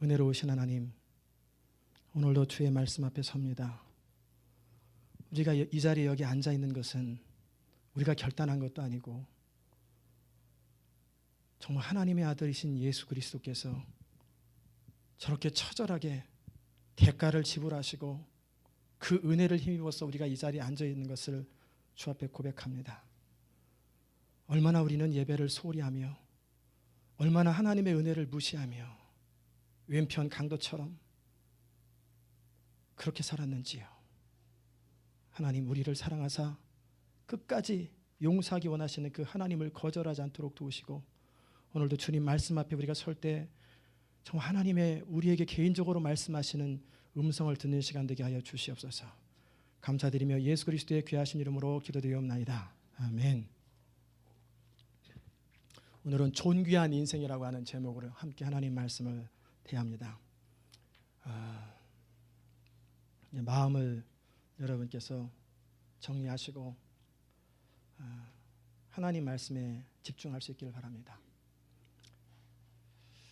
은혜로우신 하나님, 오늘도 주의 말씀 앞에 섭니다. 우리가 이 자리에 여기 앉아 있는 것은 우리가 결단한 것도 아니고 정말 하나님의 아들이신 예수 그리스도께서 저렇게 처절하게 대가를 지불하시고 그 은혜를 힘입어서 우리가 이 자리에 앉아 있는 것을 주 앞에 고백합니다. 얼마나 우리는 예배를 소홀히 하며 얼마나 하나님의 은혜를 무시하며 왼편 강도처럼 그렇게 살았는지요. 하나님, 우리를 사랑하사 끝까지 용서하기 원하시는 그 하나님을 거절하지 않도록 도우시고, 오늘도 주님 말씀 앞에 우리가 설 때 정말 하나님의 우리에게 개인적으로 말씀하시는 음성을 듣는 시간 되게 하여 주시옵소서. 감사드리며 예수 그리스도의 귀하신 이름으로 기도드리옵나이다. 아멘. 오늘은 존귀한 인생이라고 하는 제목으로 함께 하나님 말씀을 대합니다. 마음을 여러분께서 정리하시고 하나님 말씀에 집중할 수 있기를 바랍니다.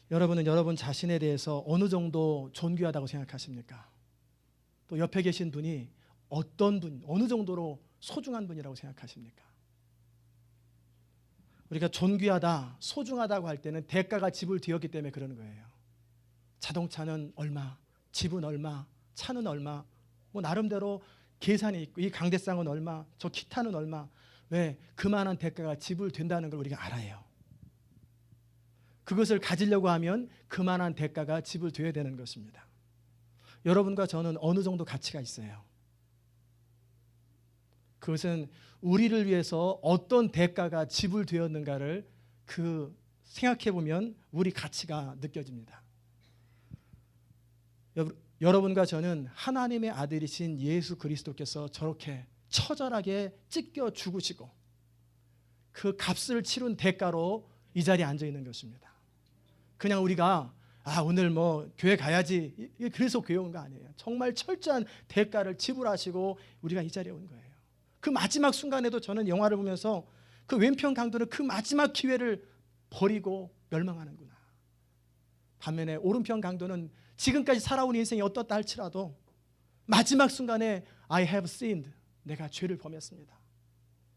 여러분은 여러분 자신에 대해서 어느 정도 존귀하다고 생각하십니까? 또 옆에 계신 분이 어떤 분, 어느 정도로 소중한 분이라고 생각하십니까? 우리가 존귀하다, 소중하다고 할 때는 대가가 지불되었기 때문에 그러는 거예요. 자동차는 얼마, 집은 얼마, 차는 얼마, 뭐 나름대로 계산이 있고, 이 강대상은 얼마, 저 기타는 얼마. 왜? 그만한 대가가 지불된다는 걸 우리가 알아요. 그것을 가지려고 하면 그만한 대가가 지불되어야 되는 것입니다. 여러분과 저는 어느 정도 가치가 있어요. 그것은 우리를 위해서 어떤 대가가 지불되었는가를 생각해 보면 우리 가치가 느껴집니다. 여러분과 저는 하나님의 아들이신 예수 그리스도께서 저렇게 처절하게 찢겨 죽으시고 그 값을 치른 대가로 이 자리에 앉아 있는 것입니다. 그냥 우리가 오늘 뭐 교회 가야지 그래서 교회 온 거 아니에요. 정말 철저한 대가를 지불하시고 우리가 이 자리에 온 거예요. 그 마지막 순간에도 저는 영화를 보면서 그 왼편 강도는 그 마지막 기회를 버리고 멸망하는구나. 반면에 오른편 강도는 지금까지 살아온 인생이 어떻다 할지라도 마지막 순간에 I have sinned, 내가 죄를 범했습니다.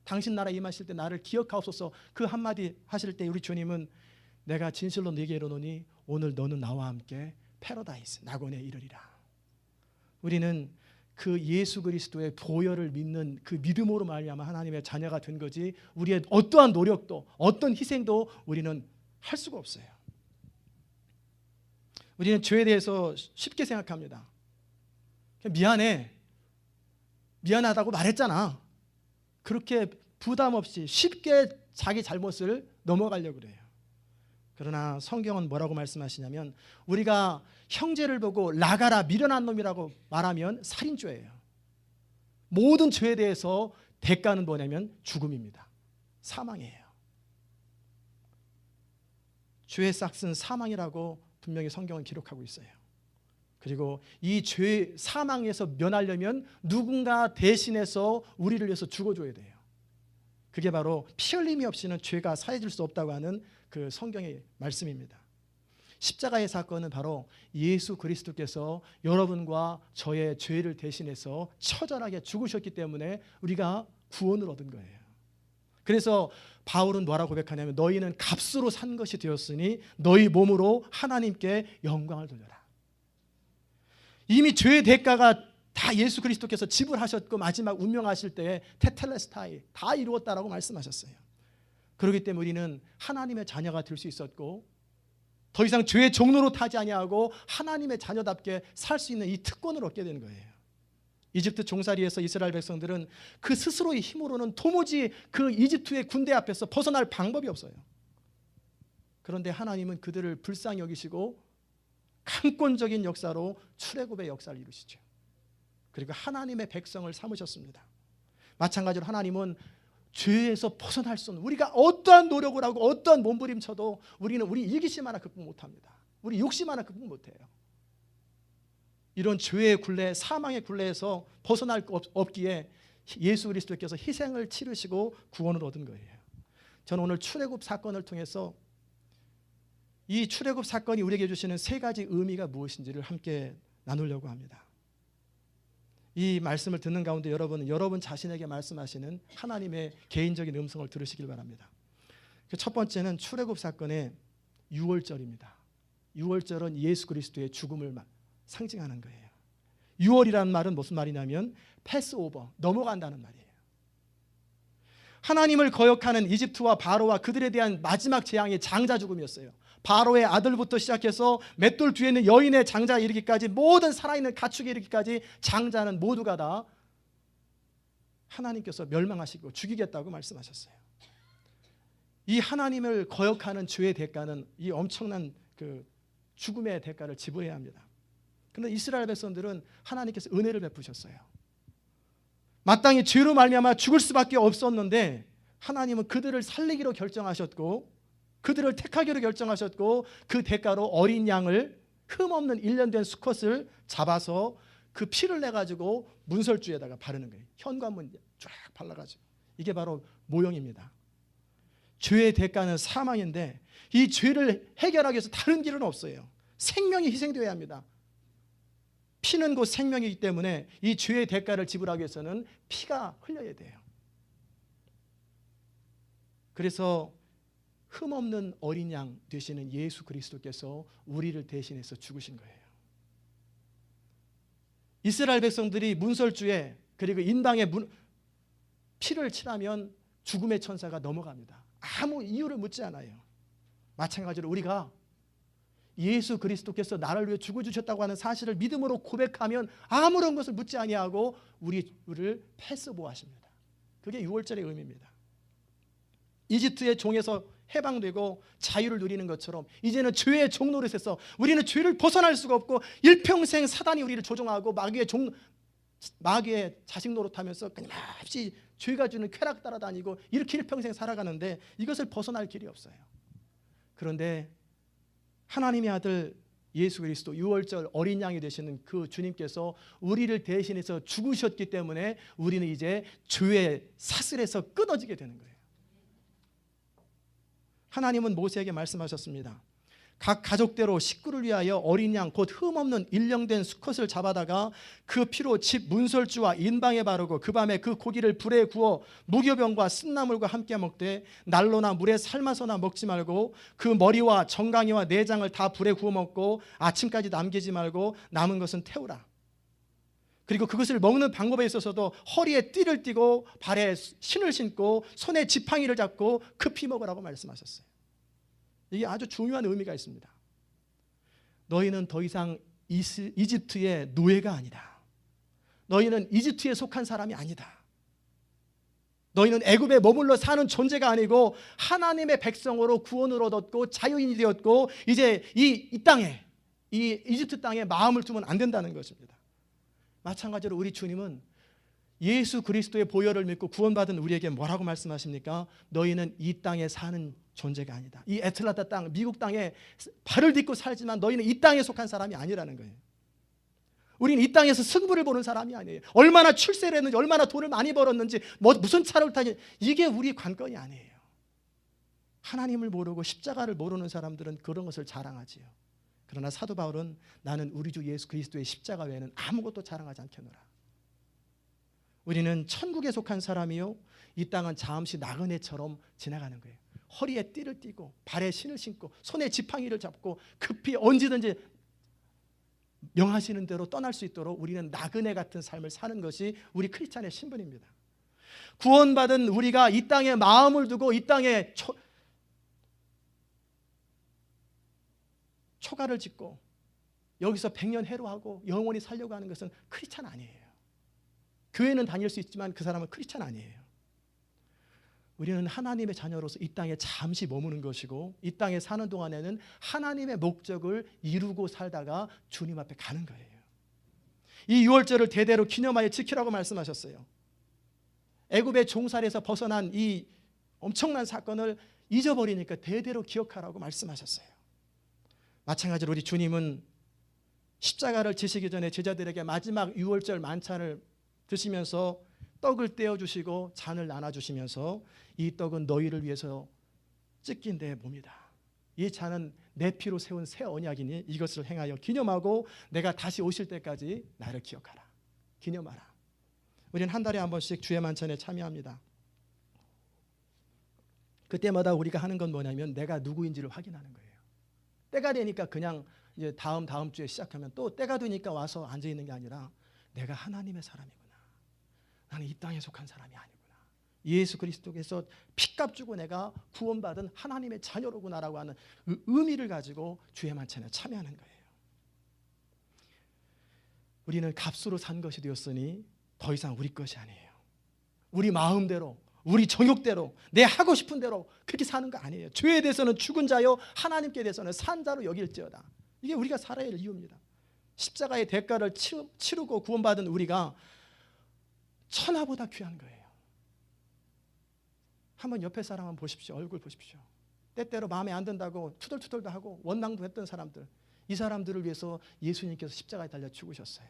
당신 나라 임하실 때 나를 기억하옵소서, 그 한마디 하실 때 우리 주님은 내가 진실로 네게 이르노니 오늘 너는 나와 함께 패러다이스, 낙원에 이르리라. 우리는 그 예수 그리스도의 보혈을 믿는 그 믿음으로 말미암아 하나님의 자녀가 된 거지, 우리의 어떠한 노력도 어떤 희생도 우리는 할 수가 없어요. 우리는 죄에 대해서 쉽게 생각합니다. 미안하다고 말했잖아. 그렇게 부담 없이 쉽게 자기 잘못을 넘어가려고 그래요. 그러나 성경은 뭐라고 말씀하시냐면, 우리가 형제를 보고 나가라 미련한 놈이라고 말하면 살인죄예요. 모든 죄에 대해서 대가는 뭐냐면 죽음입니다. 사망이에요. 죄의 싹은 사망이라고 분명히 성경은 기록하고 있어요. 그리고 이 죄 사망에서 면하려면 누군가 대신해서 우리를 위해서 죽어줘야 돼요. 그게 바로 피 흘림이 없이는 죄가 사해질 수 없다고 하는 그 성경의 말씀입니다. 십자가의 사건은 바로 예수 그리스도께서 여러분과 저의 죄를 대신해서 처절하게 죽으셨기 때문에 우리가 구원을 얻은 거예요. 그래서 바울은 뭐라고 고백하냐면, 너희는 값으로 산 것이 되었으니 너희 몸으로 하나님께 영광을 돌려라. 이미 죄의 대가가 다 예수 그리스도께서 지불하셨고 마지막 운명하실 때에 테텔레스타이 다 이루었다라고 말씀하셨어요. 그렇기 때문에 우리는 하나님의 자녀가 될 수 있었고, 더 이상 죄의 종로로 타지 아니하고 하나님의 자녀답게 살 수 있는 이 특권을 얻게 된 거예요. 이집트 종살이에서 이스라엘 백성들은 그 스스로의 힘으로는 도무지 그 이집트의 군대 앞에서 벗어날 방법이 없어요. 그런데 하나님은 그들을 불쌍히 여기시고 강권적인 역사로 출애굽의 역사를 이루시죠. 그리고 하나님의 백성을 삼으셨습니다. 마찬가지로 하나님은 죄에서 벗어날 수 없는, 우리가 어떠한 노력을 하고 어떠한 몸부림쳐도 우리는 우리 이기심 하나 극복 못합니다. 우리 욕심 하나 극복 못해요. 이런 죄의 굴레, 사망의 굴레에서 벗어날 수 없기에 예수 그리스도께서 희생을 치르시고 구원을 얻은 거예요. 저는 오늘 출애굽 사건을 통해서 이 출애굽 사건이 우리에게 주시는 세 가지 의미가 무엇인지를 함께 나누려고 합니다. 이 말씀을 듣는 가운데 여러분은 여러분 자신에게 말씀하시는 하나님의 개인적인 음성을 들으시길 바랍니다. 첫 번째는 출애굽 사건의 유월절입니다. 유월절은 예수 그리스도의 죽음을 상징하는 거예요. 유월이라는 말은 무슨 말이냐면 패스오버, 넘어간다는 말이에요. 하나님을 거역하는 이집트와 바로와 그들에 대한 마지막 재앙이 장자 죽음이었어요. 바로의 아들부터 시작해서 맷돌 뒤에 있는 여인의 장자에 이르기까지 모든 살아있는 가축에 이르기까지 장자는 모두가 다 하나님께서 멸망하시고 죽이겠다고 말씀하셨어요. 이 하나님을 거역하는 죄의 대가는 이 엄청난 그 죽음의 대가를 지불해야 합니다. 그런데 이스라엘 백성들은 하나님께서 은혜를 베푸셨어요. 마땅히 죄로 말미암아 죽을 수밖에 없었는데 하나님은 그들을 살리기로 결정하셨고 그들을 택하기로 결정하셨고 그 대가로 어린 양을 흠없는 1년 된 수컷을 잡아서 그 피를 내가지고 문설주에다가 바르는 거예요. 현관문 쫙 발라가지고. 이게 바로 모형입니다. 죄의 대가는 사망인데 이 죄를 해결하기 위해서 다른 길은 없어요. 생명이 희생되어야 합니다. 피는 곧 생명이기 때문에 이 죄의 대가를 지불하기 위해서는 피가 흘려야 돼요. 그래서 흠없는 어린 양 되시는 예수 그리스도께서 우리를 대신해서 죽으신 거예요. 이스라엘 백성들이 문설주에 그리고 인방에 피를 칠하면 죽음의 천사가 넘어갑니다. 아무 이유를 묻지 않아요. 마찬가지로 우리가 예수 그리스도께서 나를 위해 죽어주셨다고 하는 사실을 믿음으로 고백하면 아무런 것을 묻지 아니하고 우리를 패스보하십니다. 그게 유월절의 의미입니다. 이집트의 종에서 해방되고 자유를 누리는 것처럼 이제는 죄의 종 노릇에서 우리는 죄를 벗어날 수가 없고 일평생 사단이 우리를 조종하고 마귀의 자식 노릇하면서 끊임없이 죄가 주는 쾌락 따라다니고 이렇게 일평생 살아가는데 이것을 벗어날 길이 없어요. 그런데 하나님의 아들 예수 그리스도 유월절 어린 양이 되시는 그 주님께서 우리를 대신해서 죽으셨기 때문에 우리는 이제 죄의 사슬에서 끊어지게 되는 거예요. 하나님은 모세에게 말씀하셨습니다. 각 가족대로 식구를 위하여 어린 양 곧 흠없는 일령된 수컷을 잡아다가 그 피로 집 문설주와 인방에 바르고 그 밤에 그 고기를 불에 구워 무교병과 쓴나물과 함께 먹되 난로나 물에 삶아서나 먹지 말고 그 머리와 정강이와 내장을 다 불에 구워 먹고 아침까지 남기지 말고 남은 것은 태우라. 그리고 그것을 먹는 방법에 있어서도 허리에 띠를 띠고 발에 신을 신고 손에 지팡이를 잡고 급히 먹으라고 말씀하셨어요. 이게 아주 중요한 의미가 있습니다. 너희는 더 이상 이집트의 노예가 아니다. 너희는 이집트에 속한 사람이 아니다. 너희는 애굽에 머물러 사는 존재가 아니고 하나님의 백성으로 구원을 얻었고 자유인이 되었고 이제 이 땅에 이 이집트 땅에 마음을 두면 안 된다는 것입니다. 마찬가지로 우리 주님은 예수 그리스도의 보혈을 믿고 구원받은 우리에게 뭐라고 말씀하십니까? 너희는 이 땅에 사는 존재가 아니다. 이 애틀란타 땅, 미국 땅에 발을 딛고 살지만 너희는 이 땅에 속한 사람이 아니라는 거예요. 우리는 이 땅에서 승부를 보는 사람이 아니에요. 얼마나 출세를 했는지, 얼마나 돈을 많이 벌었는지, 무슨 차를 타는지 이게 우리 관건이 아니에요. 하나님을 모르고 십자가를 모르는 사람들은 그런 것을 자랑하지요. 그러나 사도 바울은 나는 우리 주 예수 그리스도의 십자가 외에는 아무것도 자랑하지 않겠노라. 우리는 천국에 속한 사람이요 이 땅은 잠시 나그네처럼 지나가는 거예요. 허리에 띠를 띠고 발에 신을 신고 손에 지팡이를 잡고 급히 언제든지 명하시는 대로 떠날 수 있도록 우리는 나그네 같은 삶을 사는 것이 우리 크리스찬의 신분입니다. 구원받은 우리가 이 땅에 마음을 두고 이 땅에 초가를 짓고 여기서 100년 해로하고 영원히 살려고 하는 것은 크리스찬 아니에요. 교회는 다닐 수 있지만 그 사람은 크리스찬 아니에요. 우리는 하나님의 자녀로서 이 땅에 잠시 머무는 것이고 이 땅에 사는 동안에는 하나님의 목적을 이루고 살다가 주님 앞에 가는 거예요. 이 유월절을 대대로 기념하여 지키라고 말씀하셨어요. 애굽의 종살이에서 벗어난 이 엄청난 사건을 잊어버리니까 대대로 기억하라고 말씀하셨어요. 마찬가지로 우리 주님은 십자가를 지시기 전에 제자들에게 마지막 유월절 만찬을 드시면서 떡을 떼어주시고 잔을 나눠주시면서 이 떡은 너희를 위해서 찢긴 내 몸이다. 이 잔은 내 피로 세운 새 언약이니 이것을 행하여 기념하고 내가 다시 오실 때까지 나를 기억하라. 기념하라. 우리는 한 달에 한 번씩 주의 만찬에 참여합니다. 그때마다 우리가 하는 건 뭐냐면 내가 누구인지를 확인하는 거예요. 때가 되니까 그냥 이제 다음 주에 시작하면 또 때가 되니까 와서 앉아 있는 게 아니라 내가 하나님의 사람이구나. 나는 이 땅에 속한 사람이 아니구나. 예수 그리스도께서 피값 주고 내가 구원받은 하나님의 자녀로구나라고 하는 의미를 가지고 주의 만찬에 참여하는 거예요. 우리는 값으로 산 것이 되었으니 더 이상 우리 것이 아니에요. 우리 마음대로, 우리 정욕대로, 내 하고 싶은 대로 그렇게 사는 거 아니에요. 죄에 대해서는 죽은 자요, 하나님께 대해서는 산 자로 여길지어다. 이게 우리가 살아야 할 이유입니다. 십자가의 대가를 치르고 구원받은 우리가 천하보다 귀한 거예요. 한번 옆에 사람 한번 보십시오. 얼굴 보십시오. 때때로 마음에 안 든다고 투덜투덜도 하고 원망도 했던 사람들, 이 사람들을 위해서 예수님께서 십자가에 달려 죽으셨어요.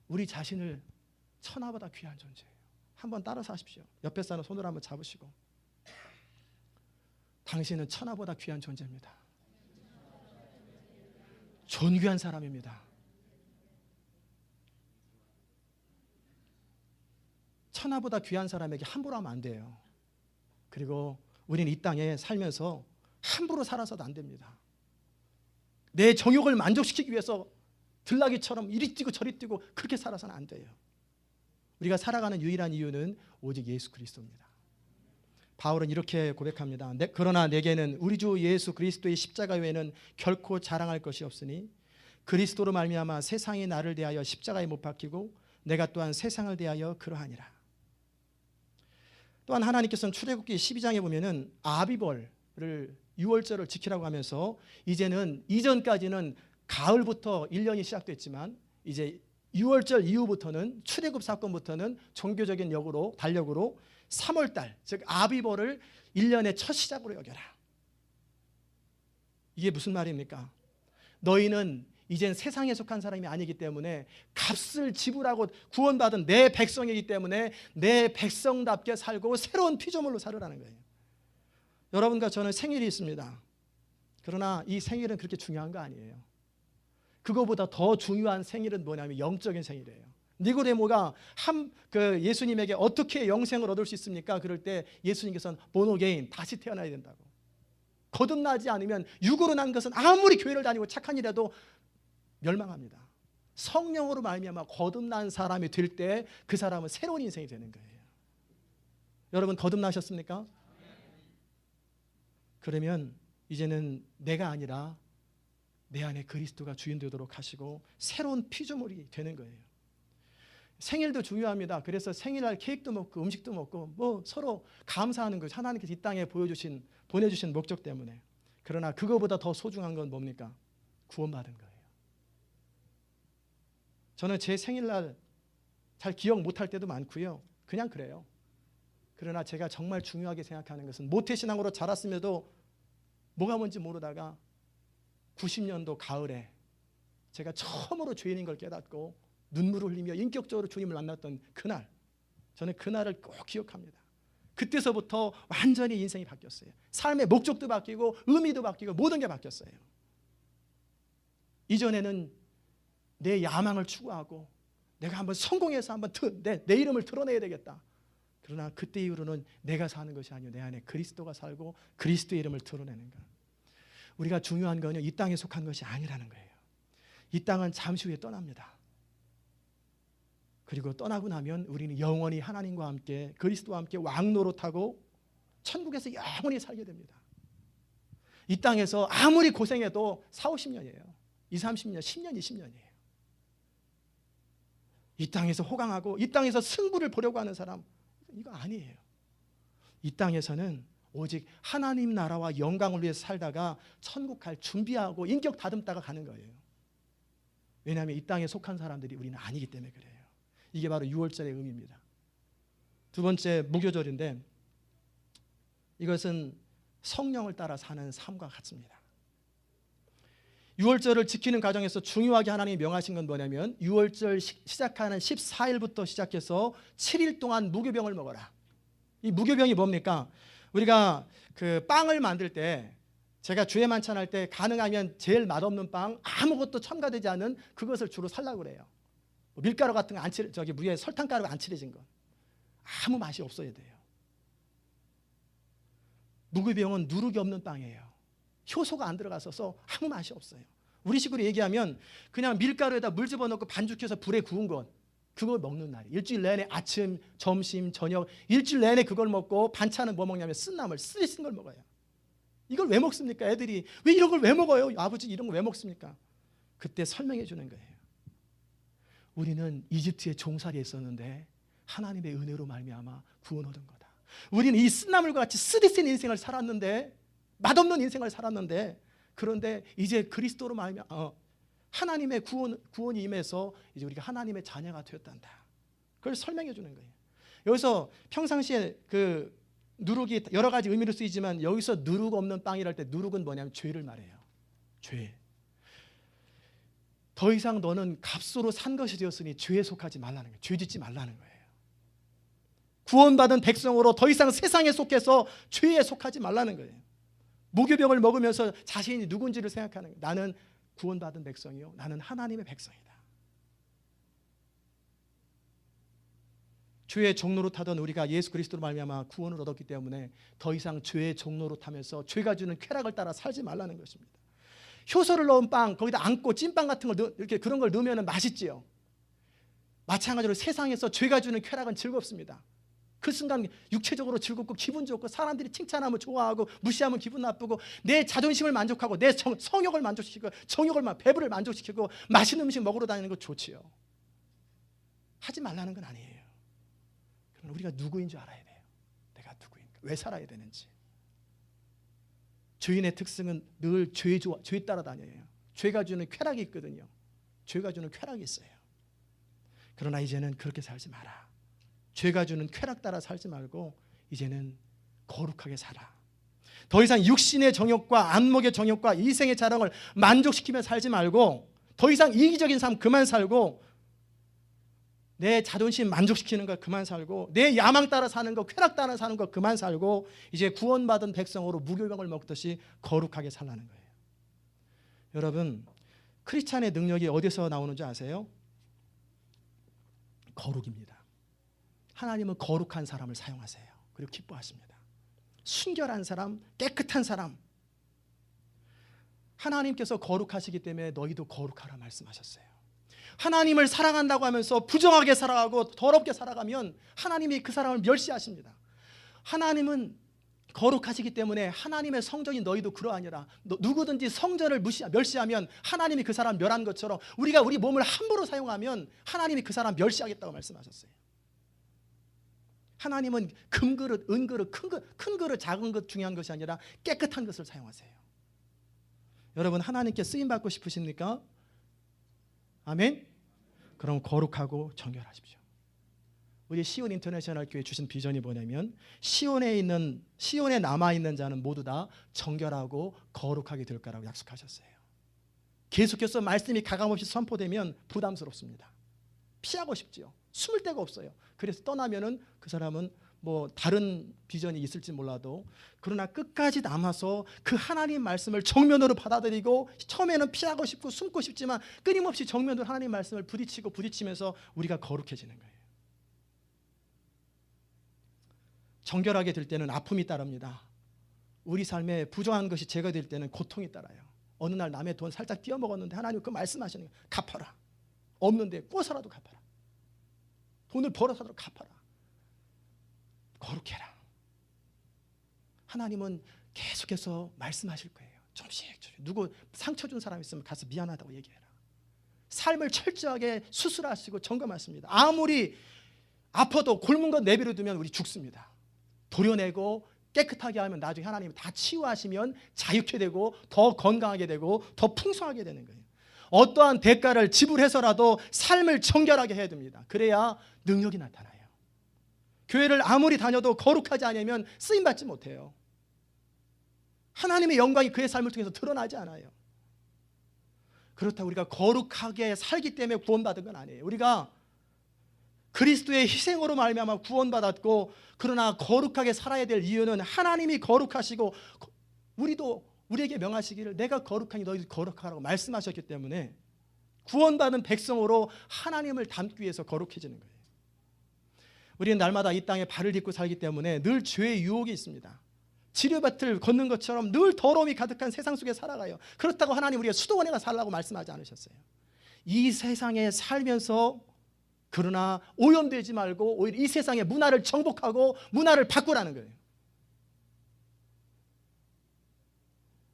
우리 자신을 천하보다 귀한 존재예요. 한번 따라서 하십시오. 옆에 사람 손을 한번 잡으시고, 당신은 천하보다 귀한 존재입니다. 존귀한 사람입니다. 천하보다 귀한 사람에게 함부로 하면 안 돼요. 그리고 우리는 이 땅에 살면서 함부로 살아서도 안 됩니다. 내 정욕을 만족시키기 위해서 들나귀처럼 이리 뛰고 저리 뛰고 그렇게 살아서는 안 돼요. 우리가 살아가는 유일한 이유는 오직 예수 그리스도입니다. 바울은 이렇게 고백합니다. 그러나 내게는 우리 주 예수 그리스도의 십자가 외에는 결코 자랑할 것이 없으니 그리스도로 말미암아 세상이 나를 대하여 십자가에 못 박히고 내가 또한 세상을 대하여 그러하니라. 또한 하나님께서는 출애굽기 12장에 보면은 아비벌을 유월절을 지키라고 하면서 이제는 이전까지는 가을부터 1년이 시작됐지만 이제 유월절 이후부터는 출애굽 사건부터는 종교적인 달력으로 3월달 즉 아비벌을 1년의 첫 시작으로 여겨라. 이게 무슨 말입니까? 너희는 이젠 세상에 속한 사람이 아니기 때문에 값을 지불하고 구원받은 내 백성이기 때문에 내 백성답게 살고 새로운 피조물로 살으라는 거예요. 여러분과 저는 생일이 있습니다. 그러나 이 생일은 그렇게 중요한 거 아니에요. 그거보다 더 중요한 생일은 뭐냐면 영적인 생일이에요. 니고데모가 예수님에게 어떻게 영생을 얻을 수 있습니까? 그럴 때 예수님께서는 본어게인, 다시 태어나야 된다고. 거듭나지 않으면 육으로 난 것은 아무리 교회를 다니고 착한 일해도 멸망합니다. 성령으로 말미암아 거듭난 사람이 될 때 그 사람은 새로운 인생이 되는 거예요. 여러분 거듭나셨습니까? 그러면 이제는 내가 아니라 내 안에 그리스도가 주인 되도록 하시고 새로운 피조물이 되는 거예요. 생일도 중요합니다. 그래서 생일날 케이크도 먹고 음식도 먹고 뭐 서로 감사하는 거죠. 하나님께서 이 땅에 보내주신 목적 때문에. 그러나 그거보다 더 소중한 건 뭡니까? 구원받은 거예요. 저는 제 생일날 잘 기억 못할 때도 많고요. 그냥 그래요. 그러나 제가 정말 중요하게 생각하는 것은 모태신앙으로 자랐음에도 뭐가 뭔지 모르다가 90년도 가을에 제가 처음으로 죄인인 걸 깨닫고 눈물을 흘리며 인격적으로 주님을 만났던 그날, 저는 그날을 꼭 기억합니다. 그때서부터 완전히 인생이 바뀌었어요. 삶의 목적도 바뀌고 의미도 바뀌고 모든 게 바뀌었어요. 이전에는 내 야망을 추구하고 내가 한번 성공해서 한번 내 이름을 드러내야 되겠다. 그러나 그때 이후로는 내가 사는 것이 아니고 내 안에 그리스도가 살고 그리스도의 이름을 드러내는 것. 우리가 중요한 거는 이 땅에 속한 것이 아니라는 거예요. 이 땅은 잠시 후에 떠납니다. 그리고 떠나고 나면 우리는 영원히 하나님과 함께 그리스도와 함께 왕노릇하고 천국에서 영원히 살게 됩니다. 이 땅에서 아무리 고생해도 40-50년이에요. 20-30년, 10년, 20년이에요. 이 땅에서 호강하고 이 땅에서 승부를 보려고 하는 사람, 이거 아니에요. 이 땅에서는 오직 하나님 나라와 영광을 위해서 살다가 천국 갈 준비하고 인격 다듬다가 가는 거예요. 왜냐하면 이 땅에 속한 사람들이 우리는 아니기 때문에 그래요. 이게 바로 유월절의 의미입니다. 두 번째 무교절인데 이것은 성령을 따라 사는 삶과 같습니다. 유월절을 지키는 과정에서 중요하게 하나님이 명하신 건 뭐냐면 유월절 시작하는 14일부터 시작해서 7일 동안 무교병을 먹어라. 이 무교병이 뭡니까? 우리가 그 빵을 만들 때 제가 주에 만찬할 때 가능하면 제일 맛없는 빵, 아무것도 첨가되지 않은 그것을 주로 살라고 그래요. 밀가루 같은 거 안 칠, 저기 위에 설탕가루가 안 칠해진 거. 아무 맛이 없어야 돼요. 무교병은 누룩이 없는 빵이에요. 효소가 안 들어가서 아무 맛이 없어요. 우리 식으로 얘기하면 그냥 밀가루에다 물 집어넣고 반죽해서 불에 구운 것, 그걸 먹는 날이에요. 일주일 내내 아침, 점심, 저녁 일주일 내내 그걸 먹고 반찬은 뭐 먹냐면 쓴나물, 쓰리 쓴 걸 먹어요. 이걸 왜 먹습니까? 애들이 왜 이런 걸 왜 먹어요? 아버지 이런 거 왜 먹습니까? 그때 설명해 주는 거예요. 우리는 이집트에 종살이 했었는데 하나님의 은혜로 말미암아 구원 얻은 거다. 우리는 이 쓴나물과 같이 쓰디쓴 인생을 살았는데, 맛없는 인생을 살았는데, 그런데 이제 그리스도로 말미암아 하나님의 구원이 임해서 이제 우리가 하나님의 자녀가 되었단다. 그걸 설명해 주는 거예요. 여기서 평상시에 그 누룩이 여러 가지 의미로 쓰이지만 여기서 누룩 없는 빵이랄 때 누룩은 뭐냐면 죄를 말해요. 죄. 더 이상 너는 값으로 산 것이 되었으니 죄에 속하지 말라는 거예요. 죄 짓지 말라는 거예요. 구원받은 백성으로 더 이상 세상에 속해서 죄에 속하지 말라는 거예요. 무교병을 먹으면서 자신이 누군지를 생각하는 거예요. 나는 구원받은 백성이요, 나는 하나님의 백성이다. 죄의 종노릇하던 우리가 예수 그리스도로 말미암아 구원을 얻었기 때문에 더 이상 죄의 종노릇하면서 죄가 주는 쾌락을 따라 살지 말라는 것입니다. 효소를 넣은 빵, 거기다 안고 찐빵 같은 걸 이렇게 그런 걸 넣으면 맛있지요. 마찬가지로 세상에서 죄가 주는 쾌락은 즐겁습니다. 그 순간 육체적으로 즐겁고 기분 좋고 사람들이 칭찬하면 좋아하고 무시하면 기분 나쁘고 내 자존심을 만족하고 내 성욕을 만족시키고 배부를 만족시키고 맛있는 음식 먹으러 다니는 거 좋지요. 하지 말라는 건 아니에요. 그러나 우리가 누구인 줄 알아야 돼요. 내가 누구인가, 왜 살아야 되는지. 죄인의 특성은 늘 죄 따라다녀요. 죄가 주는 쾌락이 있거든요. 죄가 주는 쾌락이 있어요. 그러나 이제는 그렇게 살지 마라. 죄가 주는 쾌락 따라 살지 말고 이제는 거룩하게 살아. 더 이상 육신의 정욕과 안목의 정욕과 이생의 자랑을 만족시키며 살지 말고 더 이상 이기적인 삶 그만 살고 내 자존심 만족시키는 거 그만 살고 내 야망 따라 사는 거, 쾌락 따라 사는 거 그만 살고 이제 구원받은 백성으로 무교병을 먹듯이 거룩하게 살라는 거예요. 여러분, 크리스찬의 능력이 어디서 나오는지 아세요? 거룩입니다. 하나님은 거룩한 사람을 사용하세요. 그리고 기뻐하십니다. 순결한 사람, 깨끗한 사람. 하나님께서 거룩하시기 때문에 너희도 거룩하라 말씀하셨어요. 하나님을 사랑한다고 하면서 부정하게 살아가고 더럽게 살아가면 하나님이 그 사람을 멸시하십니다. 하나님은 거룩하시기 때문에 하나님의 성전이 너희도 그러하니라. 누구든지 성전을 멸시하면 하나님이 그 사람 멸한 것처럼 우리가 우리 몸을 함부로 사용하면 하나님이 그 사람 멸시하겠다고 말씀하셨어요. 하나님은 금그릇, 은그릇, 큰 그릇, 작은 것 중요한 것이 아니라 깨끗한 것을 사용하세요. 여러분, 하나님께 쓰임받고 싶으십니까? 아멘? 그럼 거룩하고 정결하십시오. 우리 시온 인터내셔널 교회 주신 비전이 뭐냐면 시온에 남아있는 자는 모두 다 정결하고 거룩하게 될 거라고 약속하셨어요. 계속해서 말씀이 가감없이 선포되면 부담스럽습니다. 피하고 싶지요. 숨을 데가 없어요. 그래서 떠나면은 그 사람은 뭐 다른 비전이 있을지 몰라도 그러나 끝까지 남아서 그 하나님 말씀을 정면으로 받아들이고 처음에는 피하고 싶고 숨고 싶지만 끊임없이 정면으로 하나님 말씀을 부딪히면서 우리가 거룩해지는 거예요. 정결하게 될 때는 아픔이 따릅니다. 우리 삶에 부정한 것이 제거될 때는 고통이 따라요. 어느 날 남의 돈 살짝 띄어먹었는데 하나님 그 말씀하시는 거예요. 갚아라. 없는데 꼬서라도 갚아라. 돈을 벌어서라도 갚아라. 거룩해라. 하나님은 계속해서 말씀하실 거예요. 조금씩. 누구 상처 준 사람 있으면 가서 미안하다고 얘기해라. 삶을 철저하게 수술하시고 점검하십니다. 아무리 아파도 굶은 것 내버려 두면 우리 죽습니다. 도려내고 깨끗하게 하면 나중에 하나님이 다 치유하시면 자유케 되고 더 건강하게 되고 더 풍성하게 되는 거예요. 어떠한 대가를 지불해서라도 삶을 정결하게 해야 됩니다. 그래야 능력이 나타나요. 교회를 아무리 다녀도 거룩하지 않으면 쓰임받지 못해요. 하나님의 영광이 그의 삶을 통해서 드러나지 않아요. 그렇다고 우리가 거룩하게 살기 때문에 구원받은 건 아니에요. 우리가 그리스도의 희생으로 말미암아 구원받았고, 그러나 거룩하게 살아야 될 이유는 하나님이 거룩하시고 우리에게 명하시기를 내가 거룩하니 너희도 거룩하라고 말씀하셨기 때문에 구원받은 백성으로 하나님을 닮기 위해서 거룩해지는 거예요. 우리는 날마다 이 땅에 발을 딛고 살기 때문에 늘 죄의 유혹이 있습니다. 지뢰밭을 걷는 것처럼 늘 더러움이 가득한 세상 속에 살아가요. 그렇다고 하나님 우리가 수도원에 가서 살라고 말씀하지 않으셨어요. 이 세상에 살면서 그러나 오염되지 말고 오히려 이 세상의 문화를 정복하고 문화를 바꾸라는 거예요.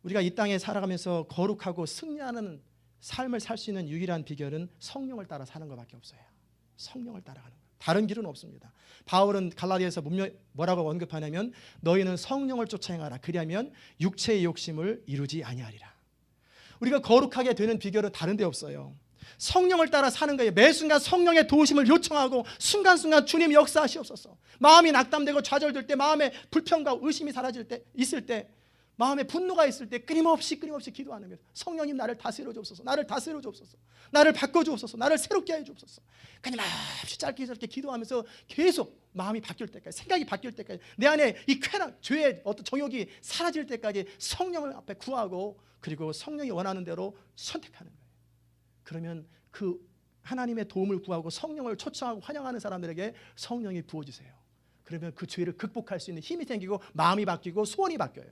우리가 이 땅에 살아가면서 거룩하고 승리하는 삶을 살 수 있는 유일한 비결은 성령을 따라 사는 것밖에 없어요. 성령을 따라가는 거예요. 다른 길은 없습니다. 바울은 갈라디아서 뭐라고 언급하냐면 너희는 성령을 쫓아 행하라. 그리하면 육체의 욕심을 이루지 아니하리라. 우리가 거룩하게 되는 비결은 다른 데 없어요. 성령을 따라 사는 거예요. 매 순간 성령의 도우심을 요청하고 순간순간 주님 역사하시옵소서. 마음이 낙담되고 좌절될 때, 마음에 불평과 의심이 사라질 때, 있을 때, 마음에 분노가 있을 때 끊임없이 기도하는 거예요. 성령님 나를 다스려 주옵소서. 나를 다스려 주옵소서. 나를 바꿔 주옵소서. 나를 새롭게 해 주옵소서. 끊임없이 짧게 기도하면서 계속 마음이 바뀔 때까지, 생각이 바뀔 때까지, 내 안에 이 쾌락, 죄의 어떤 정욕이 사라질 때까지 성령을 앞에 구하고, 그리고 성령이 원하는 대로 선택하는 거예요. 그러면 그 하나님의 도움을 구하고 성령을 초청하고 환영하는 사람들에게 성령이 부어주세요. 그러면 그 죄를 극복할 수 있는 힘이 생기고 마음이 바뀌고 소원이 바뀌어요.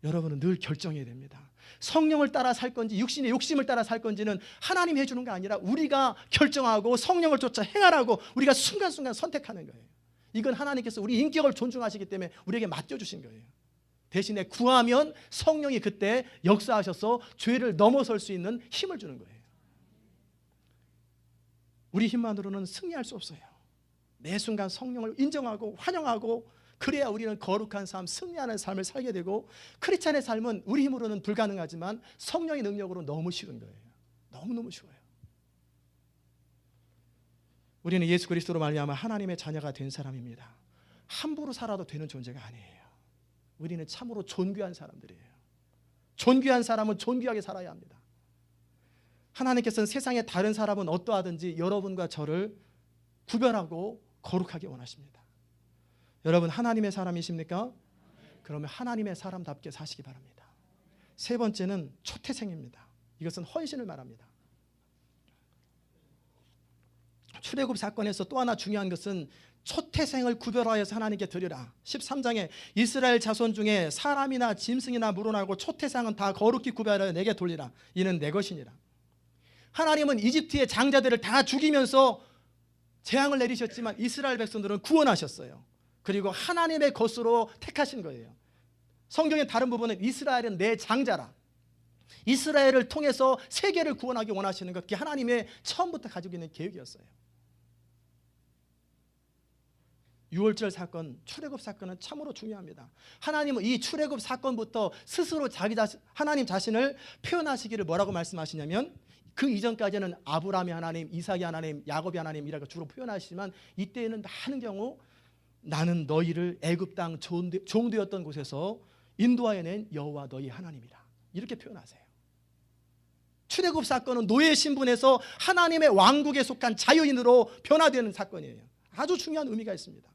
여러분은 늘 결정해야 됩니다. 성령을 따라 살 건지 육신의 욕심을 따라 살 건지는 하나님이 해주는 게 아니라 우리가 결정하고 성령을 쫓아 행하라고 우리가 순간순간 선택하는 거예요. 이건 하나님께서 우리 인격을 존중하시기 때문에 우리에게 맡겨주신 거예요. 대신에 구하면 성령이 그때 역사하셔서 죄를 넘어설 수 있는 힘을 주는 거예요. 우리 힘만으로는 승리할 수 없어요. 매 순간 성령을 인정하고 환영하고, 그래야 우리는 거룩한 삶, 승리하는 삶을 살게 되고, 크리스찬의 삶은 우리 힘으로는 불가능하지만 성령의 능력으로 너무 쉬운 거예요. 너무너무 쉬워요. 우리는 예수 그리스도로 말미암아 하나님의 자녀가 된 사람입니다. 함부로 살아도 되는 존재가 아니에요. 우리는 참으로 존귀한 사람들이에요. 존귀한 사람은 존귀하게 살아야 합니다. 하나님께서는 세상의 다른 사람은 어떠하든지 여러분과 저를 구별하고 거룩하게 원하십니다. 여러분 하나님의 사람이십니까? 그러면 하나님의 사람답게 사시기 바랍니다. 세 번째는 초태생입니다. 이것은 헌신을 말합니다. 출애굽 사건에서 또 하나 중요한 것은 초태생을 구별하여서 하나님께 드리라. 13장에 이스라엘 자손 중에 사람이나 짐승이나 물어나고 초태생은 다 거룩히 구별하여 내게 돌리라. 이는 내 것이니라. 하나님은 이집트의 장자들을 다 죽이면서 재앙을 내리셨지만 이스라엘 백성들은 구원하셨어요. 그리고 하나님의 것으로 택하신 거예요. 성경의 다른 부분은 이스라엘은 내 장자라. 이스라엘을 통해서 세계를 구원하기 원하시는 것, 그게 하나님의 처음부터 가지고 있는 계획이었어요. 유월절 사건, 출애굽 사건은 참으로 중요합니다. 하나님은 이 출애굽 사건부터 스스로 하나님 자신을 표현하시기를 뭐라고 말씀하시냐면, 그 이전까지는 아브라함의 하나님, 이삭의 하나님, 야곱의 하나님이라고 주로 표현하시지만 이때에는 많은 경우 나는 너희를 애굽 땅 종되었던 곳에서 인도하여 낸 여호와 너희 하나님이라, 이렇게 표현하세요. 출애굽 사건은 노예 신분에서 하나님의 왕국에 속한 자유인으로 변화되는 사건이에요. 아주 중요한 의미가 있습니다.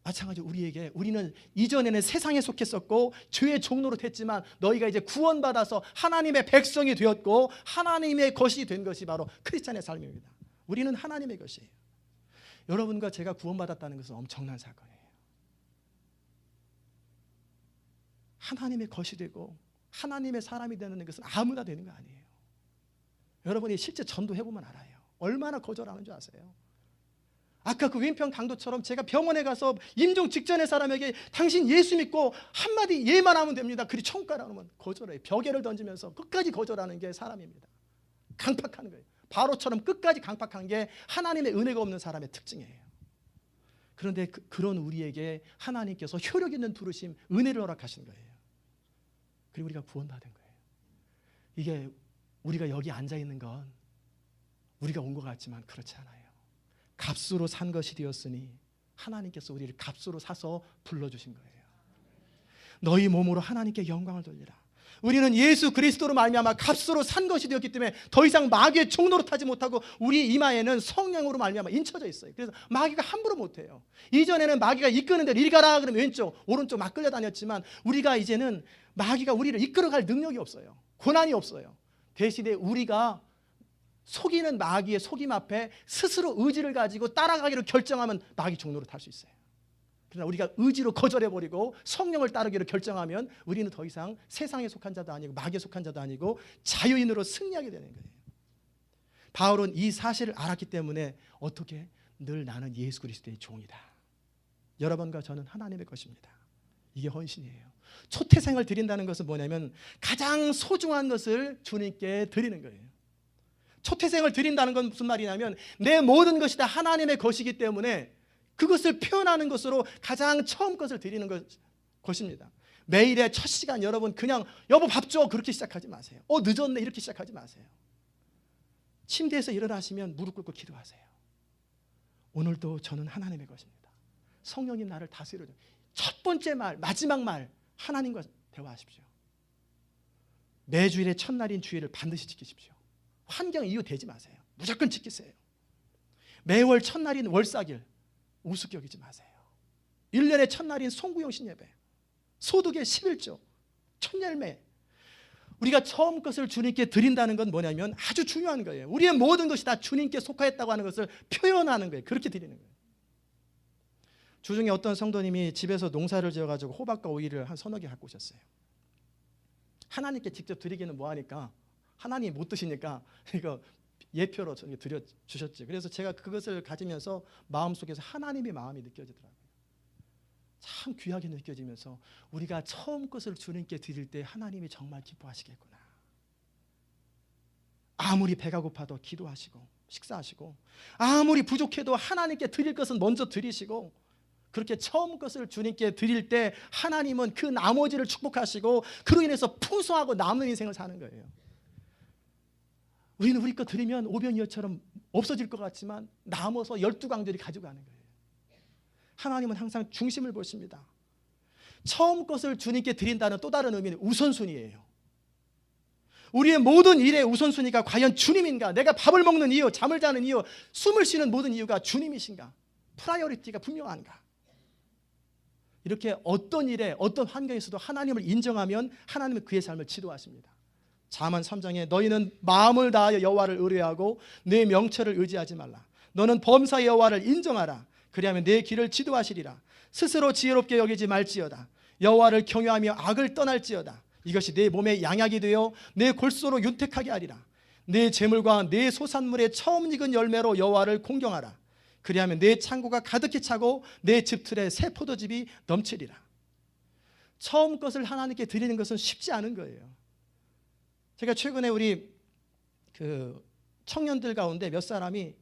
마찬가지로 우리는 이전에는 세상에 속했었고 죄의 종로로 됐지만 너희가 이제 구원받아서 하나님의 백성이 되었고 하나님의 것이 된 것이 바로 크리스찬의 삶입니다. 우리는 하나님의 것이에요. 여러분과 제가 구원받았다는 것은 엄청난 사건이에요. 하나님의 것이 되고 하나님의 사람이 되는 것은 아무나 되는 거 아니에요. 여러분이 실제 전도해보면 알아요. 얼마나 거절하는 줄 아세요? 아까 그 왼편 강도처럼 제가 병원에 가서 임종 직전의 사람에게 당신 예수 믿고 한마디 예만 하면 됩니다, 그리 천국 가라 하면 거절해요. 벽에를 던지면서 끝까지 거절하는 게 사람입니다. 강팍하는 거예요. 바로처럼 끝까지 강팍한 게 하나님의 은혜가 없는 사람의 특징이에요. 그런데 그런 우리에게 하나님께서 효력 있는 부르심, 은혜를 허락하신 거예요. 그리고 우리가 구원받은 거예요. 이게 우리가 여기 앉아있는 건 우리가 온 것 같지만 그렇지 않아요. 값으로 산 것이 되었으니 하나님께서 우리를 값으로 사서 불러주신 거예요. 너희 몸으로 하나님께 영광을 돌리라. 우리는 예수 그리스도로 말미암아 값으로 산 것이 되었기 때문에 더 이상 마귀의 종노릇하지 못하고 우리 이마에는 성령으로 말미암아 인쳐져 있어요. 그래서 마귀가 함부로 못해요. 이전에는 마귀가 이끄는 대로 이리 가라 그러면 왼쪽 오른쪽 막 끌려다녔지만 우리가 이제는 마귀가 우리를 이끌어갈 능력이 없어요. 고난이 없어요. 대신에 우리가 속이는 마귀의 속임 앞에 스스로 의지를 가지고 따라가기로 결정하면 마귀 종노릇할 수 있어요. 그러나 우리가 의지로 거절해버리고 성령을 따르기로 결정하면 우리는 더 이상 세상에 속한 자도 아니고 마귀에 속한 자도 아니고 자유인으로 승리하게 되는 거예요. 바울은 이 사실을 알았기 때문에 어떻게 늘 나는 예수 그리스도의 종이다. 여러분과 저는 하나님의 것입니다. 이게 헌신이에요. 초태생을 드린다는 것은 뭐냐면 가장 소중한 것을 주님께 드리는 거예요. 초태생을 드린다는 건 무슨 말이냐면 내 모든 것이 다 하나님의 것이기 때문에 그것을 표현하는 것으로 가장 처음 것을 드리는 것입니다. 매일의 첫 시간 여러분 그냥 여보 밥 줘 그렇게 시작하지 마세요. 늦었네 이렇게 시작하지 마세요. 침대에서 일어나시면 무릎 꿇고 기도하세요. 오늘도 저는 하나님의 것입니다. 성령님 나를 다스려 줘. 첫 번째 말 마지막 말 하나님과 대화하십시오. 매주일의 첫날인 주일을 반드시 지키십시오. 환경 이유 대지 마세요. 무조건 지키세요. 매월 첫날인 월삭일 우습게 여기지 마세요. 1년의 첫날인 송구용 신예배, 소득의 11조, 첫열매. 우리가 처음 것을 주님께 드린다는 건 뭐냐면 아주 중요한 거예요. 우리의 모든 것이 다 주님께 속하였다고 하는 것을 표현하는 거예요. 그렇게 드리는 거예요. 주중에 어떤 성도님이 집에서 농사를 지어가지고 호박과 오이를 한 서너 개 갖고 오셨어요. 하나님께 직접 드리기는 뭐하니까 하나님이 못 드시니까 이거 예표로 저에게 드려주셨지. 그래서 제가 그것을 가지면서 마음속에서 하나님의 마음이 느껴지더라고요. 참 귀하게 느껴지면서 우리가 처음 것을 주님께 드릴 때 하나님이 정말 기뻐하시겠구나. 아무리 배가 고파도 기도하시고 식사하시고 아무리 부족해도 하나님께 드릴 것은 먼저 드리시고 그렇게 처음 것을 주님께 드릴 때 하나님은 그 나머지를 축복하시고 그로 인해서 풍성하고 남는 인생을 사는 거예요. 우리는 우리 거 드리면 오병이어처럼 없어질 것 같지만 남아서 12강들이 가지고 가는 거예요. 하나님은 항상 중심을 보십니다. 처음 것을 주님께 드린다는 또 다른 의미는 우선순위예요. 우리의 모든 일의 우선순위가 과연 주님인가? 내가 밥을 먹는 이유, 잠을 자는 이유, 숨을 쉬는 모든 이유가 주님이신가? 프라이어리티가 분명한가? 이렇게 어떤 일에 어떤 환경에서도 하나님을 인정하면 하나님은 그의 삶을 지도하십니다. 잠언 3장에 너희는 마음을 다하여 여호와를 의뢰하고 내 명철을 의지하지 말라. 너는 범사 여호와를 인정하라. 그리하면 내 길을 지도하시리라. 스스로 지혜롭게 여기지 말지어다. 여호와를 경외하며 악을 떠날지어다. 이것이 내 몸에 양약이 되어 내 골수로 윤택하게 하리라. 내 재물과 내 소산물의 처음 익은 열매로 여호와를 공경하라. 그리하면 내 창고가 가득히 차고 내 집틀에 새 포도즙이 넘치리라. 처음 것을 하나님께 드리는 것은 쉽지 않은 거예요. 제가 최근에 우리 그 청년들 가운데 몇 사람이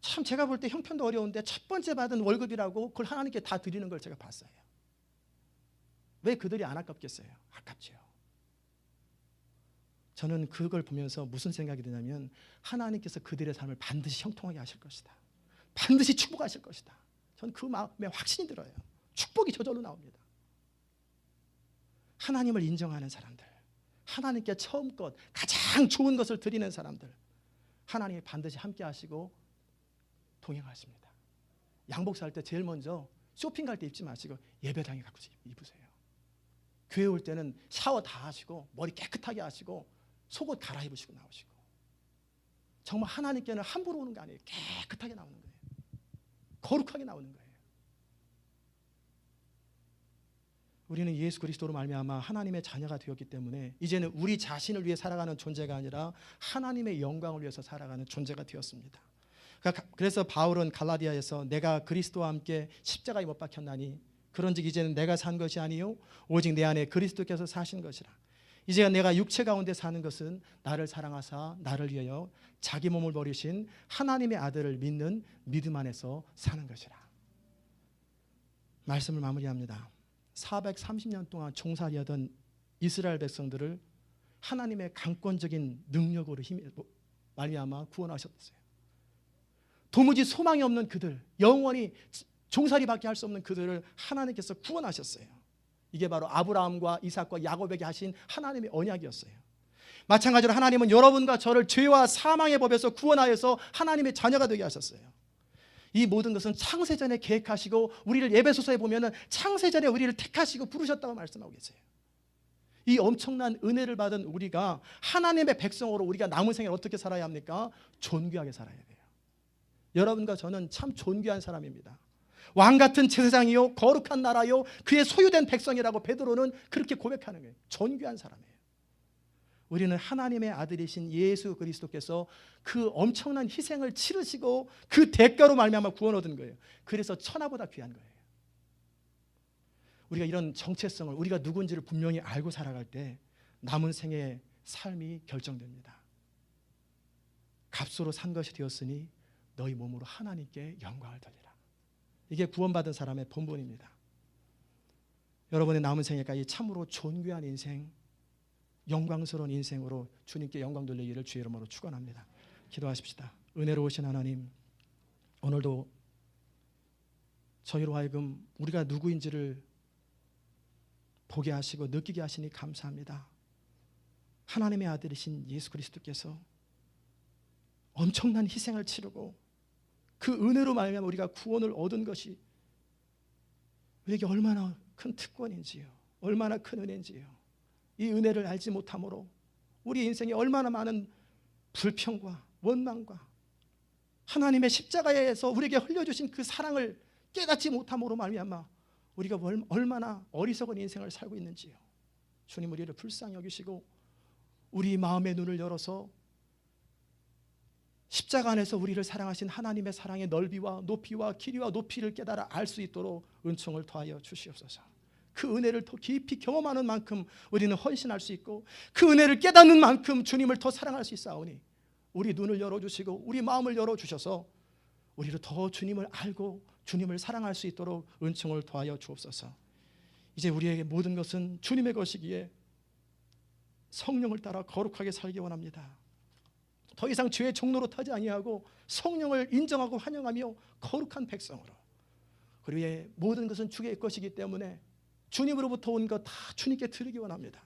참 제가 볼 때 형편도 어려운데 첫 번째 받은 월급이라고 그걸 하나님께 다 드리는 걸 제가 봤어요. 왜 그들이 안 아깝겠어요? 아깝죠. 저는 그걸 보면서 무슨 생각이 드냐면 하나님께서 그들의 삶을 반드시 형통하게 하실 것이다. 반드시 축복하실 것이다. 저는 그 마음에 확신이 들어요. 축복이 저절로 나옵니다. 하나님을 인정하는 사람들, 하나님께 처음껏 가장 좋은 것을 드리는 사람들, 하나님이 반드시 함께 하시고 동행하십니다. 양복 살 때 제일 먼저 쇼핑 갈 때 입지 마시고 예배당에 갖고 입으세요. 교회 올 때는 샤워 다 하시고 머리 깨끗하게 하시고 속옷 갈아입으시고 나오시고, 정말 하나님께는 함부로 오는 게 아니에요. 깨끗하게 나오는 거예요. 거룩하게 나오는 거예요. 우리는 예수 그리스도로 말미암아 하나님의 자녀가 되었기 때문에 이제는 우리 자신을 위해 살아가는 존재가 아니라 하나님의 영광을 위해서 살아가는 존재가 되었습니다. 그래서 바울은 갈라디아에서 내가 그리스도와 함께 십자가에 못 박혔나니 그런즉 이제는 내가 산 것이 아니요 오직 내 안에 그리스도께서 사신 것이라. 이제 내가 육체 가운데 사는 것은 나를 사랑하사 나를 위하여 자기 몸을 버리신 하나님의 아들을 믿는 믿음 안에서 사는 것이라. 말씀을 마무리합니다. 430년 동안 종살이하던 이스라엘 백성들을 하나님의 강권적인 능력으로 말미암아 구원하셨어요. 도무지 소망이 없는 그들, 영원히 종살이밖에 할 수 없는 그들을 하나님께서 구원하셨어요. 이게 바로 아브라함과 이삭과 야곱에게 하신 하나님의 언약이었어요. 마찬가지로 하나님은 여러분과 저를 죄와 사망의 법에서 구원하여서 하나님의 자녀가 되게 하셨어요. 이 모든 것은 창세전에 계획하시고, 우리를 에베소서에 보면은 창세전에 우리를 택하시고 부르셨다고 말씀하고 계세요. 이 엄청난 은혜를 받은 우리가 하나님의 백성으로 우리가 남은 생을 어떻게 살아야 합니까? 존귀하게 살아야 돼요. 여러분과 저는 참 존귀한 사람입니다. 왕같은 제사장이요 거룩한 나라요 그의 소유된 백성이라고 베드로는 그렇게 고백하는 거예요. 존귀한 사람이에요. 우리는 하나님의 아들이신 예수 그리스도께서 그 엄청난 희생을 치르시고 그 대가로 말미암아 구원 얻은 거예요. 그래서 천하보다 귀한 거예요. 우리가 이런 정체성을, 우리가 누군지를 분명히 알고 살아갈 때 남은 생의 삶이 결정됩니다. 값으로 산 것이 되었으니 너희 몸으로 하나님께 영광을 돌리라. 이게 구원받은 사람의 본분입니다. 여러분의 남은 생애까지 참으로 존귀한 인생, 영광스러운 인생으로 주님께 영광 돌리기를 주의 이름으로 축원합니다. 기도하십시다. 은혜로우신 하나님, 오늘도 저희로 하여금 우리가 누구인지를 보게 하시고 느끼게 하시니 감사합니다. 하나님의 아들이신 예수 그리스도께서 엄청난 희생을 치르고 그 은혜로 말미암아 우리가 구원을 얻은 것이 우리에게 얼마나 큰 특권인지요, 얼마나 큰 은혜인지요. 이 은혜를 알지 못함으로 우리 인생에 얼마나 많은 불평과 원망과 하나님의 십자가에서 우리에게 흘려주신 그 사랑을 깨닫지 못함으로 말미암아 우리가 얼마나 어리석은 인생을 살고 있는지요. 주님, 우리를 불쌍히 여기시고 우리 마음의 눈을 열어서 십자가 안에서 우리를 사랑하신 하나님의 사랑의 넓이와 높이와 길이와 높이를 깨달아 알 수 있도록 은총을 더하여 주시옵소서. 그 은혜를 더 깊이 경험하는 만큼 우리는 헌신할 수 있고, 그 은혜를 깨닫는 만큼 주님을 더 사랑할 수 있사오니 우리 눈을 열어주시고 우리 마음을 열어주셔서 우리를 더 주님을 알고 주님을 사랑할 수 있도록 은총을 더하여 주옵소서. 이제 우리에게 모든 것은 주님의 것이기에 성령을 따라 거룩하게 살기 원합니다. 더 이상 죄의 종로로 타지 아니하고 성령을 인정하고 환영하며 거룩한 백성으로, 그리고 모든 것은 주의 것이기 때문에 주님으로부터 온 것 다 주님께 드리기 원합니다.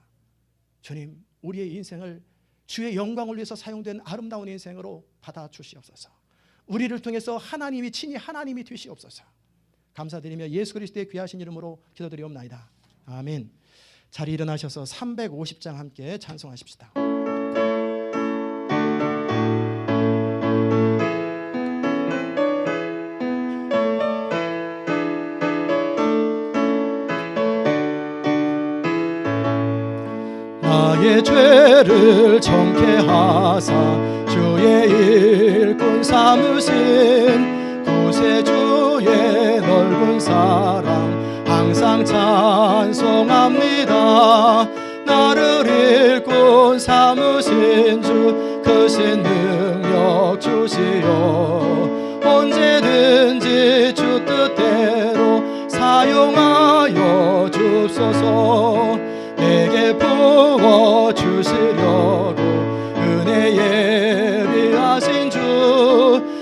주님, 우리의 인생을 주의 영광을 위해서 사용된 아름다운 인생으로 받아주시옵소서. 우리를 통해서 하나님이 친히 하나님이 되시옵소서. 감사드리며 예수 그리스도의 귀하신 이름으로 기도드리옵나이다. 아멘. 자리 일어나셔서 350장 함께 찬송하십시다. 나의 죄를 정케하사 주의 일꾼 삼으신 구세주의 넓은 사랑 항상 찬송합니다. 나를 일꾼 삼으신 주 크신 능력 주시오. 언제든지 주 뜻대로 사용하여 주소서. 내게 부어주시려고 은혜 예비하신 주,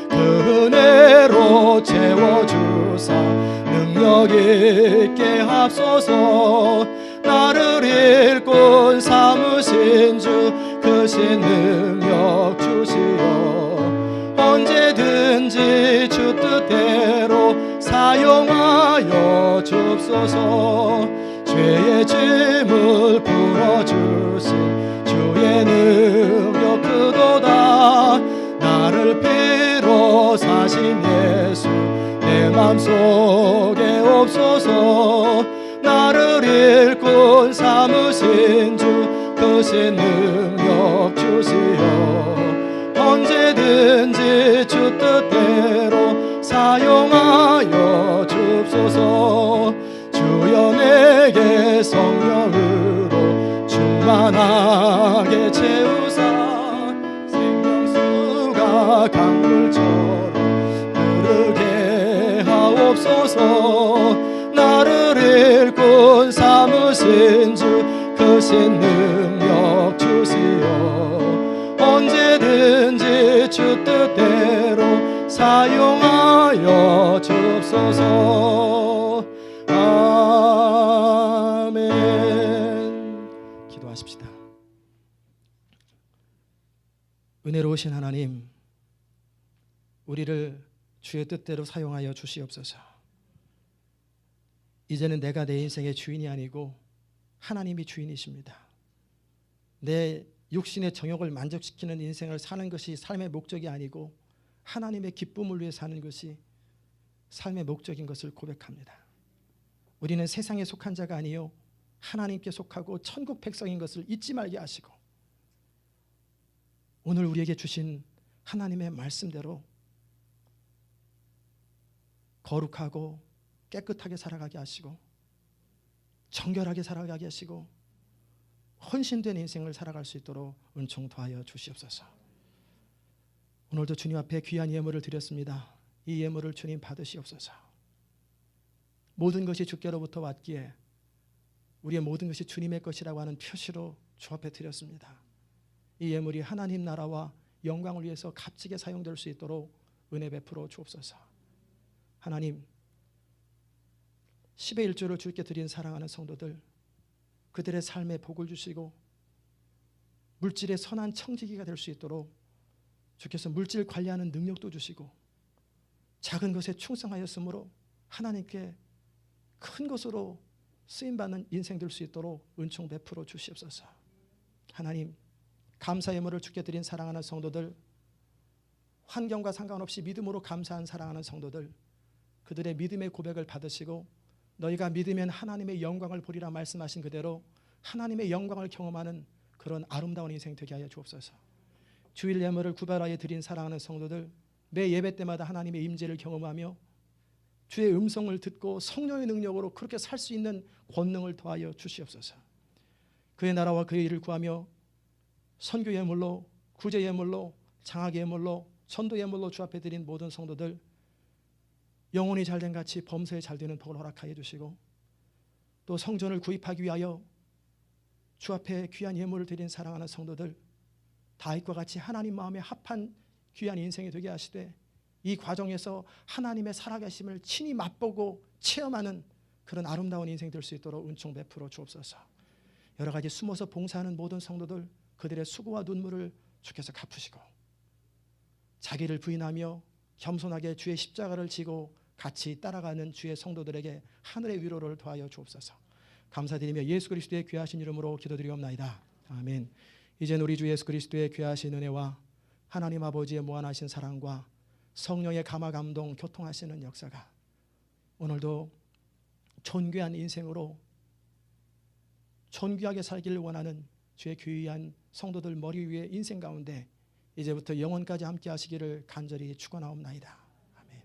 그 은혜로 채워주사 능력 있게 합소서. 나를 일꾼 삼으신 주 크신 능력 주시오. 언제든지 주 뜻대로 사용하여 주옵소서. 죄의 짐을 풀어주신 주의 능력 크도다. 나를 피로 사신 예수 내 맘속에 없소서. 나를 일꾼 삼으신 주 크신 능력 주시오. 언제든지 주 뜻대로 사용하여 주옵소서. 주여 내게 성령으로 충만하게 채우사 생명수가 강물처럼 흐르게 하옵소서. 나를 일꾼 삼으신 주 크신 능력 주시오. 언제든지 주 뜻대로 사용하여 주옵소서. 아멘. 은혜로우신 하나님, 우리를 주의 뜻대로 사용하여 주시옵소서. 이제는 내가 내 인생의 주인이 아니고 하나님이 주인이십니다. 내 육신의 정욕을 만족시키는 인생을 사는 것이 삶의 목적이 아니고 하나님의 기쁨을 위해 사는 것이 삶의 목적인 것을 고백합니다. 우리는 세상에 속한 자가 아니요 하나님께 속하고 천국 백성인 것을 잊지 말게 하시고 오늘 우리에게 주신 하나님의 말씀대로 거룩하고 깨끗하게 살아가게 하시고 정결하게 살아가게 하시고 헌신된 인생을 살아갈 수 있도록 은총 더하여 주시옵소서. 오늘도 주님 앞에 귀한 예물을 드렸습니다. 이 예물을 주님 받으시옵소서. 모든 것이 주께로부터 왔기에 우리의 모든 것이 주님의 것이라고 하는 표시로 주 앞에 드렸습니다. 이 예물이 하나님 나라와 영광을 위해서 값지게 사용될 수 있도록 은혜 베풀어 주옵소서. 하나님, 10의 1조를 주께 드린 사랑하는 성도들, 그들의 삶에 복을 주시고 물질의 선한 청지기가 될 수 있도록 주께서 물질 관리하는 능력도 주시고 작은 것에 충성하였으므로 하나님께 큰 것으로 쓰임받는 인생 될 수 있도록 은총 베풀어 주시옵소서. 하나님, 감사 예물을 주께 드린 사랑하는 성도들, 환경과 상관없이 믿음으로 감사한 사랑하는 성도들, 그들의 믿음의 고백을 받으시고 너희가 믿으면 하나님의 영광을 보리라 말씀하신 그대로 하나님의 영광을 경험하는 그런 아름다운 인생 되게 하여 주옵소서. 주일 예물을 구별하여 드린 사랑하는 성도들, 매 예배 때마다 하나님의 임재를 경험하며 주의 음성을 듣고 성령의 능력으로 그렇게 살 수 있는 권능을 더하여 주시옵소서. 그의 나라와 그의 일을 구하며 선교 예물로, 구제 예물로, 장학 예물로, 전도 예물로 주 앞에 드린 모든 성도들, 영혼이 잘된 같이 범사에 잘되는 복을 허락하여 주시고 또 성전을 구입하기 위하여 주 앞에 귀한 예물을 드린 사랑하는 성도들, 다윗과 같이 하나님 마음에 합한 귀한 인생이 되게 하시되 이 과정에서 하나님의 살아계심을 친히 맛보고 체험하는 그런 아름다운 인생 될 수 있도록 은총 베풀어 주옵소서. 여러 가지 숨어서 봉사하는 모든 성도들, 그들의 수고와 눈물을 주께서 갚으시고 자기를 부인하며 겸손하게 주의 십자가를 지고 같이 따라가는 주의 성도들에게 하늘의 위로를 더하여 주옵소서. 감사드리며 예수 그리스도의 귀하신 이름으로 기도드리옵나이다. 아멘. 이제는 우리 주 예수 그리스도의 귀하신 은혜와 하나님 아버지의 무한하신 사랑과 성령의 감화 감동 교통하시는 역사가 오늘도 존귀한 인생으로 존귀하게 살기를 원하는 주의 귀한 성도들 머리 위에 인생 가운데 이제부터 영원까지 함께 하시기를 간절히 축원하옵나이다. 아멘.